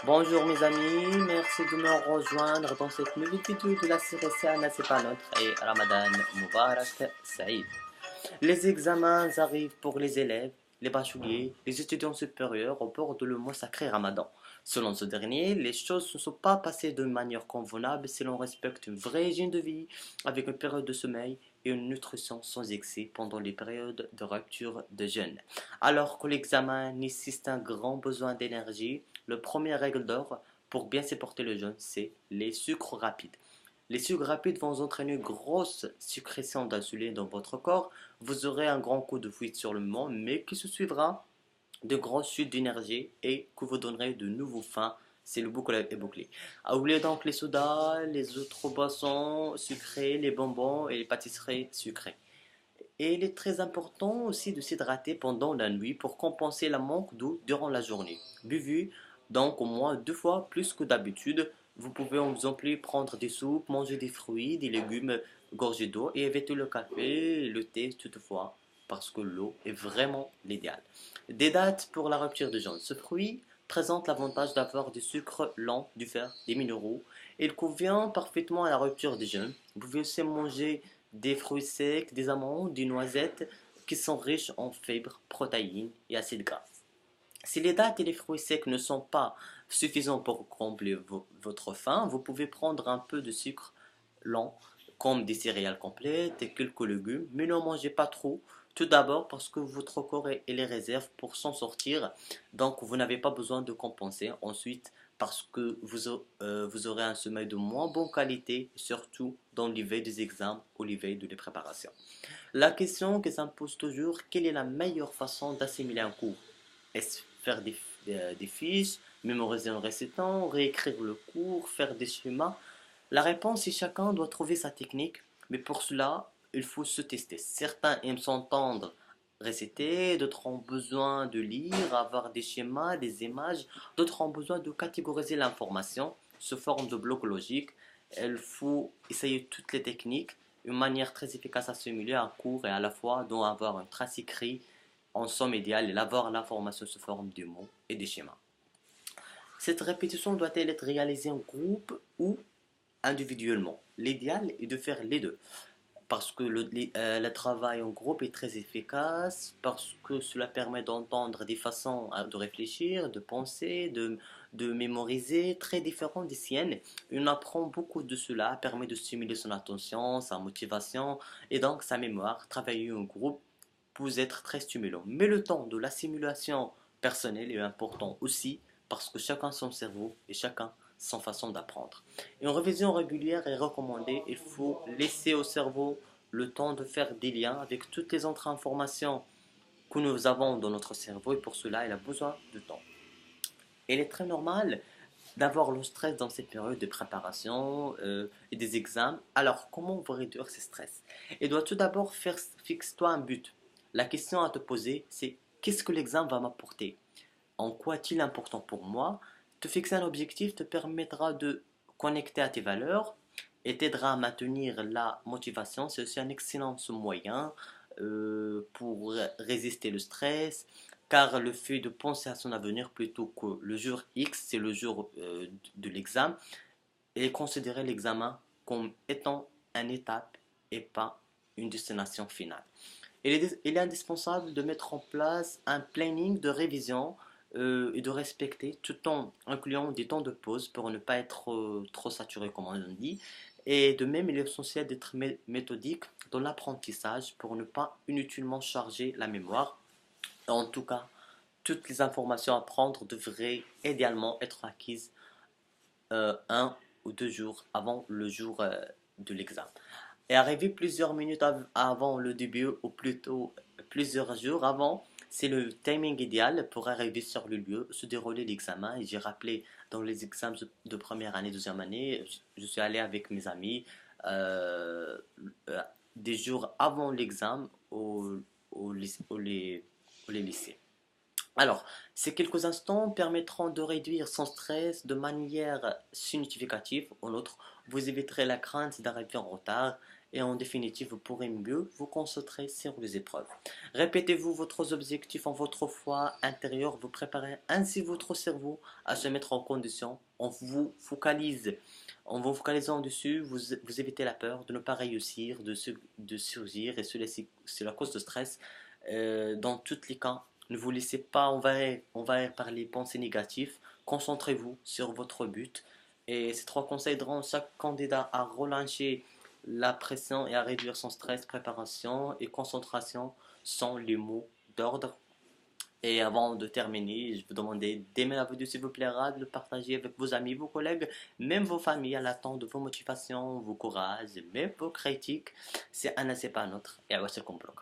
Bonjour mes amis, merci de me rejoindre dans cette nouvelle vidéo de la série Sana c'est pas notre et Ramadan Mubarak Saïd. Les examens arrivent pour les élèves, les bacheliers, les étudiants supérieurs au bord de le mois sacré Ramadan. Selon ce dernier, les choses ne sont pas passées de manière convenable si l'on respecte une vraie hygiène de vie, avec une période de sommeil et une nutrition sans excès pendant les périodes de rupture de jeûne. Alors que l'examen nécessite un grand besoin d'énergie, le premier règle d'or pour bien supporter le jeûne, c'est les sucres rapides. Les sucres rapides vont entraîner une grosse sécrétion d'insuline dans votre corps. Vous aurez un grand coup de fuite sur le moment, mais qui se suivra de grosses chutes d'énergie et que vous donnerez de nouveaux faim. C'est le boucle est bouclé. Oubliez donc les sodas, les autres boissons sucrées, les bonbons et les pâtisseries sucrées. Et il est très important aussi de s'hydrater pendant la nuit pour compenser le manque d'eau durant la journée. Buvez donc au moins 2 fois plus que d'habitude. Vous pouvez en exemple prendre des soupes, manger des fruits, des légumes gorgés d'eau et éviter le café et le thé toutefois parce que l'eau est vraiment l'idéal. Des dates pour la rupture de jeûne. Ce fruit présente l'avantage d'avoir du sucre lent, du fer, des minéraux. Il convient parfaitement à la rupture de jeûne. Vous pouvez aussi manger des fruits secs, des amandes, des noisettes qui sont riches en fibres, protéines et acides gras. Si les dattes et les fruits secs ne sont pas suffisants pour combler votre faim, vous pouvez prendre un peu de sucre lent, comme des céréales complètes et quelques légumes, mais ne mangez pas trop. Tout d'abord parce que votre corps est les réserves pour s'en sortir, donc vous n'avez pas besoin de compenser. Ensuite, parce que vous aurez un sommeil de moins bonne qualité, surtout dans l'éveil des examens ou l'éveil de les préparations. La question qui s'impose toujours, quelle est la meilleure façon d'assimiler un cours? Est-ce faire des fiches, mémoriser en récitant, réécrire le cours, faire des schémas? La réponse est chacun doit trouver sa technique, mais pour cela, il faut se tester. Certains aiment s'entendre réciter, d'autres ont besoin de lire, avoir des schémas, des images, d'autres ont besoin de catégoriser l'information sous forme de blocs logiques. Il faut essayer toutes les techniques, une manière très efficace à simuler un cours et à la fois doit avoir une trace écrite en somme idéale et avoir l'information sous forme de mots et des schémas. Cette répétition doit-elle être réalisée en groupe ou individuellement? L'idéal est de faire les deux parce que le travail en groupe est très efficace, parce que cela permet d'entendre des façons de réfléchir, de penser, de mémoriser très différentes des siennes. Et on apprend beaucoup de cela, permet de stimuler son attention, sa motivation et donc sa mémoire. Travailler en groupe peut être très stimulant. Mais le temps de la simulation personnelle est important aussi parce que chacun son cerveau et chacun son façon d'apprendre. Une révision régulière est recommandée. Il faut laisser au cerveau le temps de faire des liens avec toutes les autres informations que nous avons dans notre cerveau et pour cela, il a besoin de temps. Il est très normal d'avoir le stress dans cette période de préparation et des examens. Alors, comment vous réduire ce stress? Il doit tout d'abord faire fixe-toi un but. La question à te poser, c'est qu'est-ce que l'examen va m'apporter? En quoi est-il important pour moi? Te fixer un objectif te permettra de connecter à tes valeurs et t'aidera à maintenir la motivation. C'est aussi un excellent moyen pour résister le stress, car le fait de penser à son avenir plutôt que le jour X, c'est le jour de l'examen, et considérer l'examen comme étant une étape et pas une destination finale. Il est indispensable de mettre en place un planning de révision et de respecter tout en incluant des temps de pause pour ne pas être trop saturé comme on dit. Et de même, il est essentiel d'être méthodique dans l'apprentissage pour ne pas inutilement charger la mémoire. En tout cas, toutes les informations à prendre devraient idéalement être acquises 1 ou 2 jours avant le jour de l'examen. Et arriver plusieurs minutes avant le début, ou plutôt plusieurs jours avant, c'est le timing idéal pour arriver sur le lieu, se dérouler l'examen. Et j'ai rappelé dans les examens de première année, deuxième année, je suis allé avec mes amis euh, des jours avant l'examen au lycée. Alors, ces quelques instants permettront de réduire son stress de manière significative. En outre, vous éviterez la crainte d'arriver en retard et en définitive, vous pourrez mieux vous concentrer sur les épreuves. Répétez-vous votre objectif en votre foi intérieure, vous préparez ainsi votre cerveau à se mettre en condition, en vous focalisant dessus, vous évitez la peur de ne pas réussir, de surgir et se laisser, c'est la cause de stress. Dans tous les cas, ne vous laissez pas envahir par les pensées négatives, concentrez-vous sur votre but. Et ces trois conseils aideront chaque candidat à relâcher la pression et à réduire son stress. Préparation et concentration sont les mots d'ordre. Et avant de terminer, je vous demandais d'aimer la vidéo s'il vous plaira, de le partager avec vos amis, vos collègues, même vos familles à l'attente de vos motivations, vos courages, même vos critiques. C'est un, c'est pas un autre. Et à voici le complot.